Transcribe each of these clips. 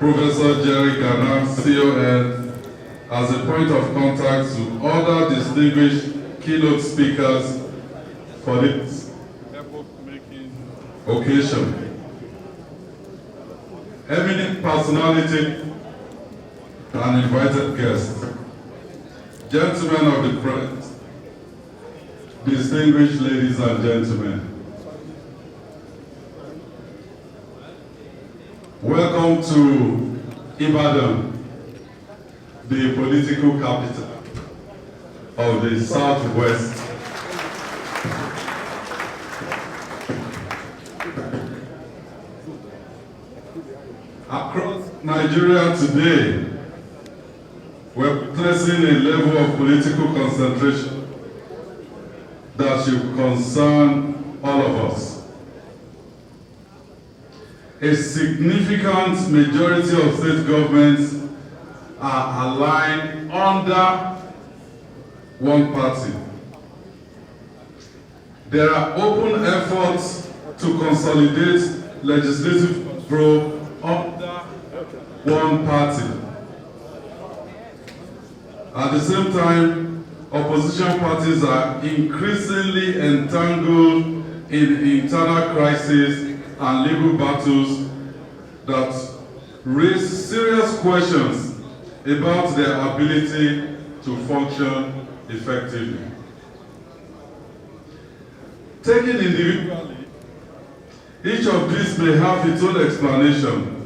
Professor Jerry Ghana, CON, as a point of contact to other distinguished keynote speakers for this epoch-making occasion. Eminent personality and invited guests, gentlemen of the press, distinguished ladies and gentlemen, welcome to Ibadan, the political capital of the Southwest. Across Nigeria today, we're witnessing a level of political concentration that should concern all of us. A significant majority of state governments are aligned under one party. There are open efforts to consolidate legislative control under one party. At the same time, opposition parties are increasingly entangled in internal crises and legal battles that raise serious questions about their ability to function effectively. Taken individually, each of these may have its own explanation,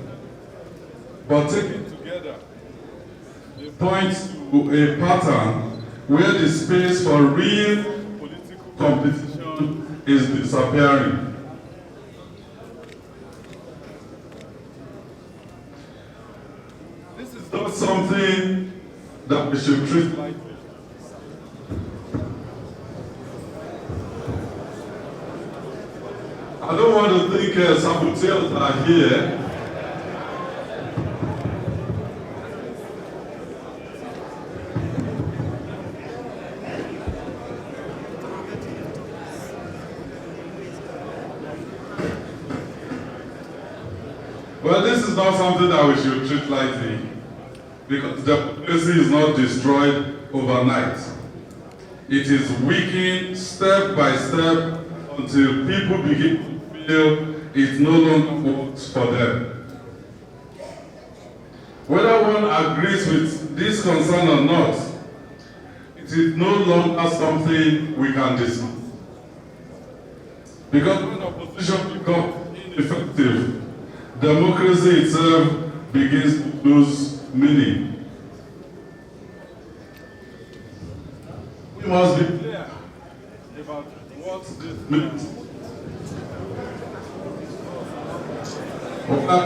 but taken together, they point to a pattern where the space for real political competition is disappearing. This is not something that we should treat lightly. I don't want to think saboteurs are here. Well, this is not something that we should treat lightly, because democracy is not destroyed overnight. It is weakened step by step until people begin to feel it no longer works for them. Whether one agrees with this concern or not, it is no longer something we can discuss. Because when opposition becomes ineffective, democracy itself begins to lose meaning. We must be clear about what this means. Let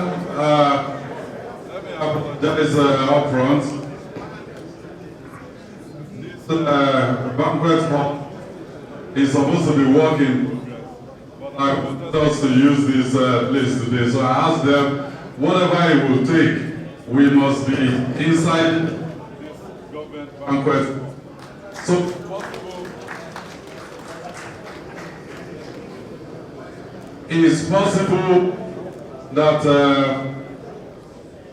me apologize up front. This banquet hall is supposed to be working. I wanted us to use this place today, so I asked them, whatever it will take, we must be inside this government banquet. So, it is possible that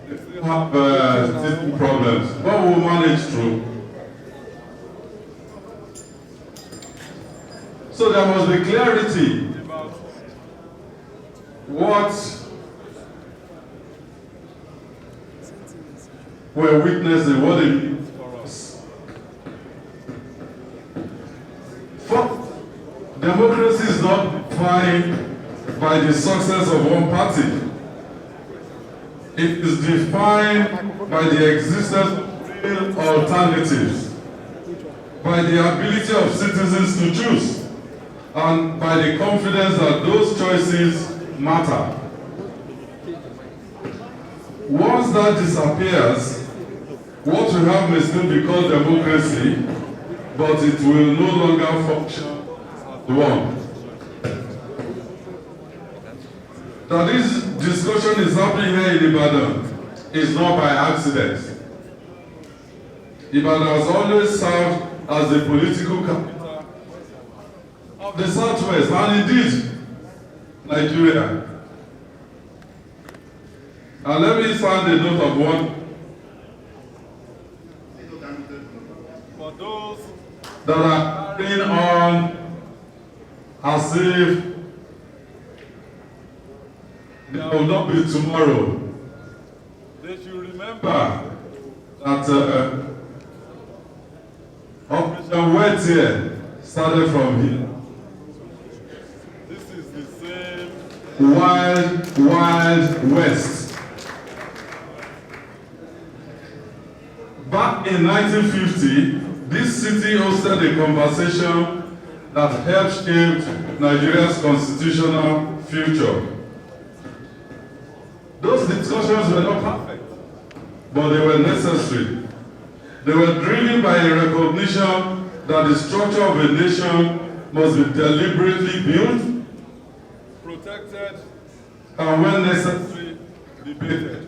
if we have teething problems, but we'll manage through. So there must be clarity about what we're witnessing, what it means for us. For democracy is not defined by the success of one party. It is defined by the existence of real alternatives, by the ability of citizens to choose, and by the confidence that those choices matter. Once that disappears, what we have may still be called democracy, but it will no longer function as one. That this discussion is happening here in Ibadan is not by accident. Ibadan has always served as the political capital of the Southwest, and indeed, Nigeria. And let me sound a note of one. For those that are carrying on as if there will not be tomorrow, they should remember that Operation Wetie started from here. This is the same wild west. Back in 1950, this city hosted a conversation that helped shape Nigeria's constitutional future. Those discussions were not perfect, but they were necessary. They were driven by a recognition that the structure of a nation must be deliberately built, protected, and when necessary, debated.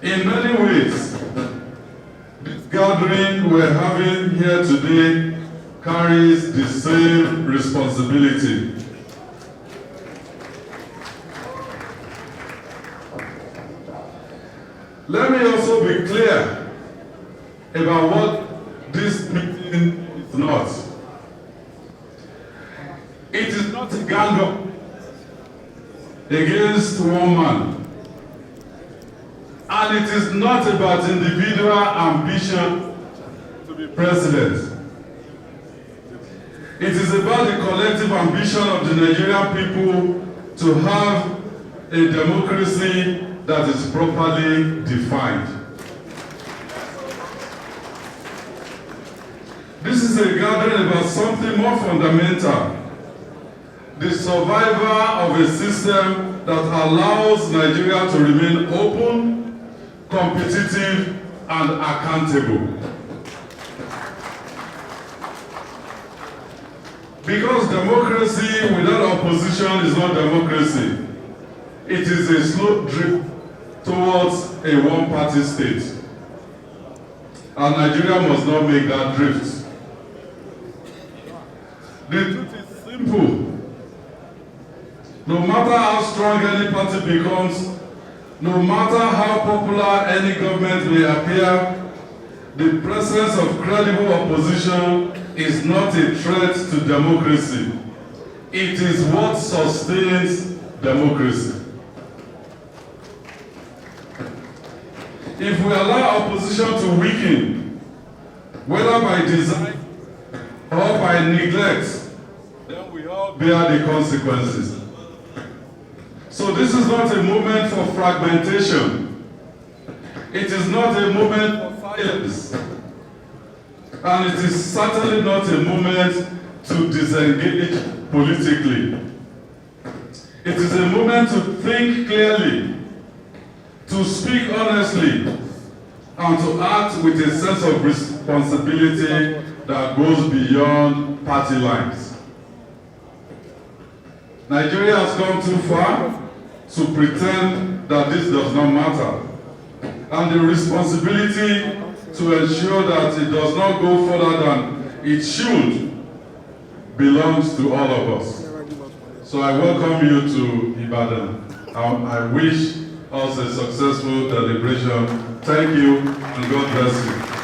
In many ways, this gathering we're having here today carries the same responsibility. Let me also be clear about what this meeting is not. It is not a gang up against one man. And it is not about individual ambition to be president. It is about the collective ambition of the Nigerian people to have a democracy that is properly defined. This is a gathering about something more fundamental: the survival of a system that allows Nigeria to remain open, competitive, and accountable. Because democracy without opposition is not democracy. It is a slow drift towards a one-party state. And Nigeria must not make that drift. The truth is simple. No matter how strong any party becomes, no matter how popular any government may appear, the presence of credible opposition is not a threat to democracy. It is what sustains democracy. If we allow opposition to weaken, whether by design or by neglect, then we all bear the consequences. So this is not a moment for fragmentation. It is not a moment for silence. And it is certainly not a moment to disengage politically. It is a moment to think clearly, to speak honestly, and to act with a sense of responsibility that goes beyond party lines. Nigeria has gone too far to pretend that this does not matter. And the responsibility to ensure that it does not go further than it should belongs to all of us. So I welcome you to Ibadan. I wish us a successful deliberation. Thank you, and God bless you.